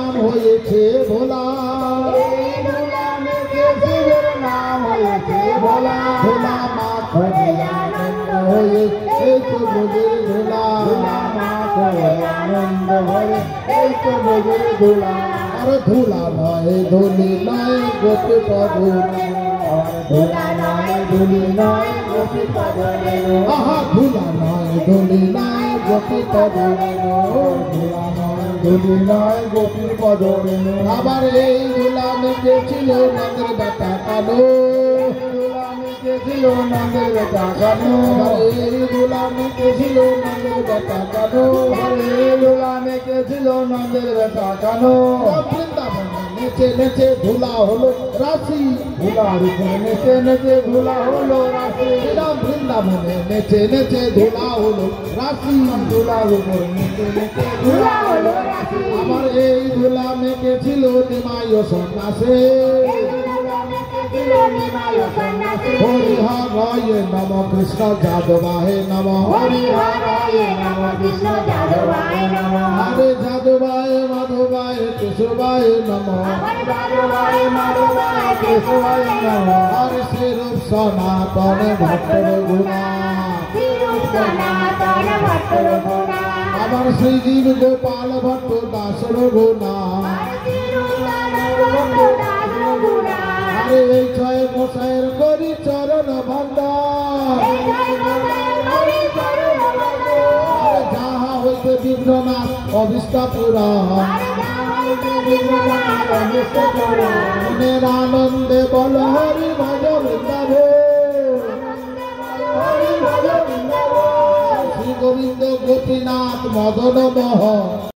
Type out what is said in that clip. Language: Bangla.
নাম হয়েছে ভোলা, নাম হয়েছে ভোলা, ভোলা মা করে আনন্দ হয়ে এই তো ব্রজের ধুলা, মা করে আনন্দ হয়ে এই তো ব্রজের ধুলা। আর ধুলা নয় ধুলি নয় গোপী পদ, ধুলা নয় ধুলি নয় গোপী পদ রেণু, আহা ধুলা নয় ধুলি নয় গোপী পদ, ধুলা নয় ধুলি নয় গোপী পদ রেণু। আবার এই ধুলা মেখেছিল নন্দের বেটা কালো, ধুলা মেখেছিল নন্দের বেটা কানু, এই ধুলা মেখেছিল নন্দের বেটা কালো, ধুলা মেখেছিল নন্দের বেটা কানু। বৃন্দাবনে নেচে নেচে ধুলা হলো রাশি, ধুলার উপরে নেচে নেচে ধুলা হলো রাশি, বৃন্দাবনে নেচে নেচে ধুলা হলো রাশি, ধুলার উপরে নেচে নেচে ধুলা হলো রাশি। আমার এই ধুলা মেখেছিল নিমায় সন্ন্যাসে, হরিহরায় নম কৃষ্ণ যাদবাহে নম, হরিহরায় নম কৃষ্ণ যাদবায় নম, হরে যাদবায় মাধবায় কেশবায় নম, যাদবায় মাধবায় কেশবায় নম, হরে শ্রীরূপ সনাতন ভট্ট গুণা, সনাতন ভট্ট রঘুনা, আমার শ্রীজীব গোপাল ভট্ট দাসর গুণা, আরে এই ছয় মশাইয়ের করি চরণ ভান্ডার, আরে যাহা হইতে বিঘ্ননাথ অভিষ্টা পুরা, মনের আনন্দে বল হরি ভজ বৃন্দাবন, শ্রী গোবিন্দ গোপীনাথ মদন মোহন।